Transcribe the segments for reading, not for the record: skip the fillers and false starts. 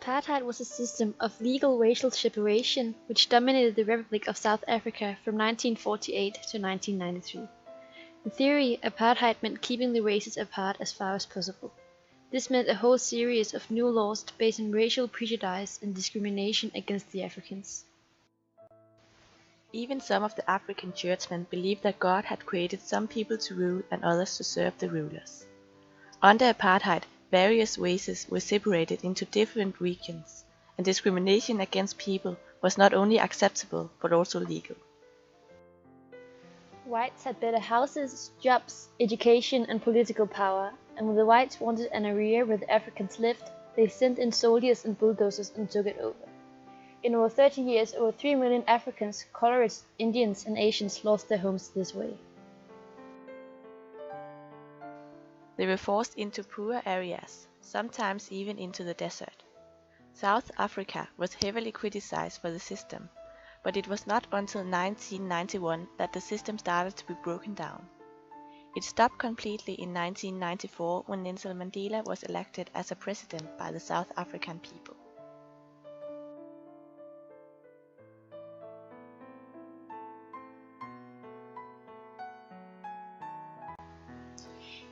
Apartheid was a system of legal racial separation which dominated the Republic of South Africa from 1948 to 1993. In theory, apartheid meant keeping the races apart as far as possible. This meant a whole series of new laws based on racial prejudice and discrimination against the Africans. Even some of the African churchmen believed that God had created some people to rule and others to serve the rulers. Under apartheid, various races were separated into different regions, and discrimination against people was not only acceptable but also legal. Whites had better houses, jobs, education and political power, and when the whites wanted an area where the Africans lived, they sent in soldiers and bulldozers and took it over. In over 30 years, over 3 million Africans, colorists, Indians and Asians lost their homes this way. They were forced into poorer areas, sometimes even into the desert. South Africa was heavily criticized for the system, but it was not until 1991 that the system started to be broken down. It stopped completely in 1994 when Nelson Mandela was elected as a president by the South African people.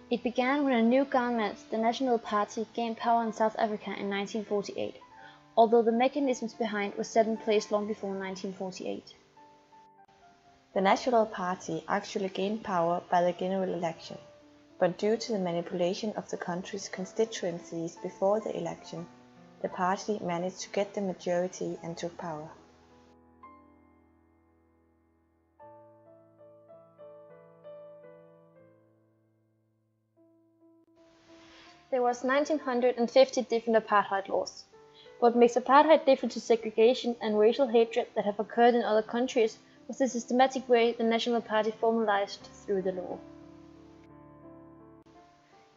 It began when a new government, the National Party, gained power in South Africa in 1948, although the mechanisms behind were set in place long before 1948. The National Party actually gained power by the general election, but due to the manipulation of the country's constituencies before the election, the party managed to get the majority and took power. There was 1950 different apartheid laws. What makes apartheid different to segregation and racial hatred that have occurred in other countries was the systematic way the National Party formalized through the law.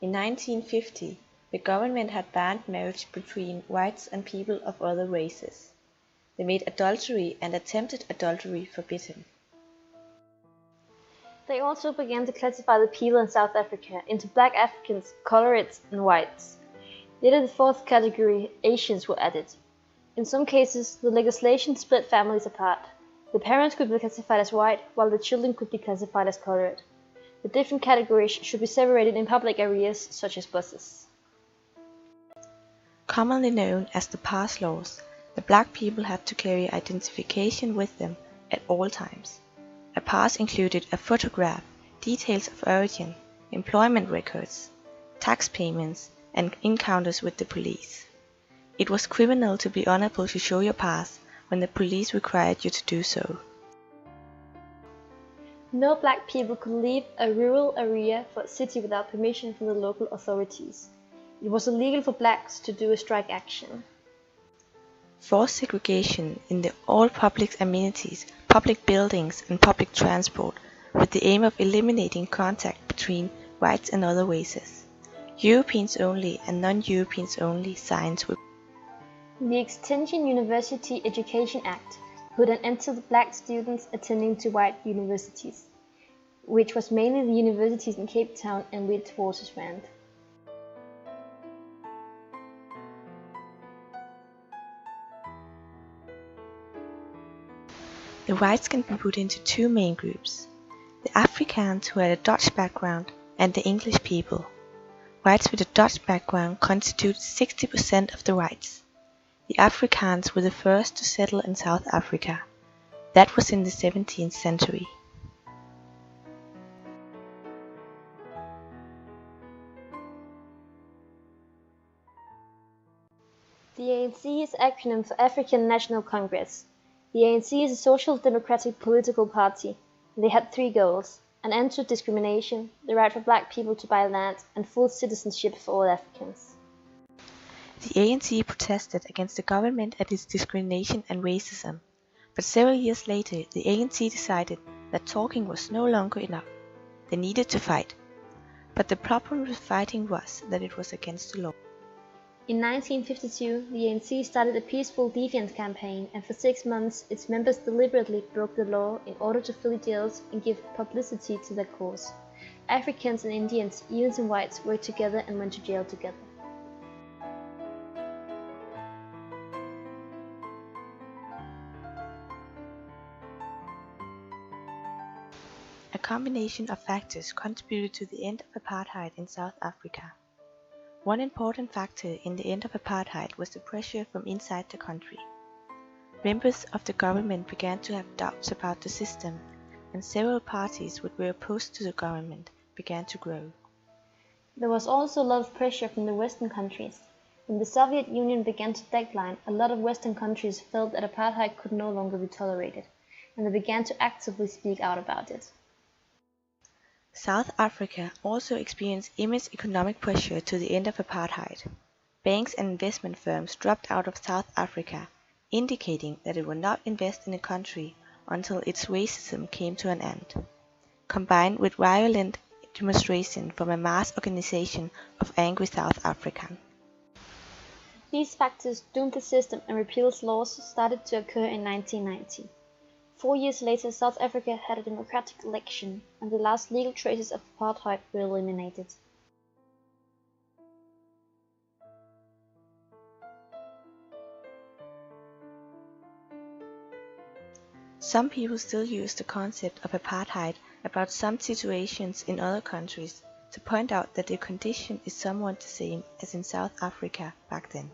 In 1950, the government had banned marriage between whites and people of other races. They made adultery and attempted adultery forbidden. They also began to classify the people in South Africa into black Africans, colorists and whites. Later the fourth category, Asians, were added. In some cases, the legislation split families apart. The parents could be classified as white, while the children could be classified as colored. The different categories should be separated in public areas such as buses. Commonly known as the pass laws, the black people had to carry identification with them at all times. A pass included a photograph, details of origin, employment records, tax payments, and encounters with the police. It was criminal to be unable to show your pass when the police required you to do so. No black people could leave a rural area for a city without permission from the local authorities. It was illegal for blacks to do a strike action. Forced segregation in all public amenities, public buildings and public transport with the aim of eliminating contact between whites and other races. Europeans only and non-Europeans only signs were. The Extension University Education Act put an end to the black students attending to white universities, which was mainly the universities in Cape Town and Witwatersrand. The whites can be put into two main groups, the Afrikaans who had a Dutch background and the English people. Whites with a Dutch background constitute 60% of the whites. The Afrikaans were the first to settle in South Africa. That was in the 17th century. The ANC is an acronym for African National Congress. The ANC is a social democratic political party. They had three goals: an end to discrimination, the right for black people to buy land, and full citizenship for all Africans. The ANC protested against the government and its discrimination and racism, but several years later the ANC decided that talking was no longer enough. They needed to fight. But the problem with fighting was that it was against the law. In 1952, the ANC started a peaceful defiance campaign, and for 6 months its members deliberately broke the law in order to fill jails and give publicity to their cause. Africans and Indians, even some whites, worked together and went to jail together. A combination of factors contributed to the end of apartheid in South Africa. One important factor in the end of apartheid was the pressure from inside the country. Members of the government began to have doubts about the system, and several parties which were opposed to the government began to grow. There was also a lot of pressure from the Western countries. When the Soviet Union began to decline, a lot of Western countries felt that apartheid could no longer be tolerated, and they began to actively speak out about it. South Africa also experienced immense economic pressure to the end of apartheid. Banks and investment firms dropped out of South Africa, indicating that it would not invest in the country until its racism came to an end, combined with violent demonstration from a mass organization of angry South Africans. These factors doomed the system, and repeal laws started to occur in 1990. 4 years later, South Africa had a democratic election, and the last legal traces of apartheid were eliminated. Some people still use the concept of apartheid about some situations in other countries to point out that the condition is somewhat the same as in South Africa back then.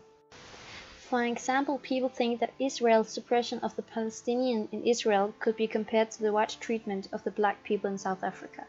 For example, people think that Israel's suppression of the Palestinians in Israel could be compared to the white treatment of the black people in South Africa.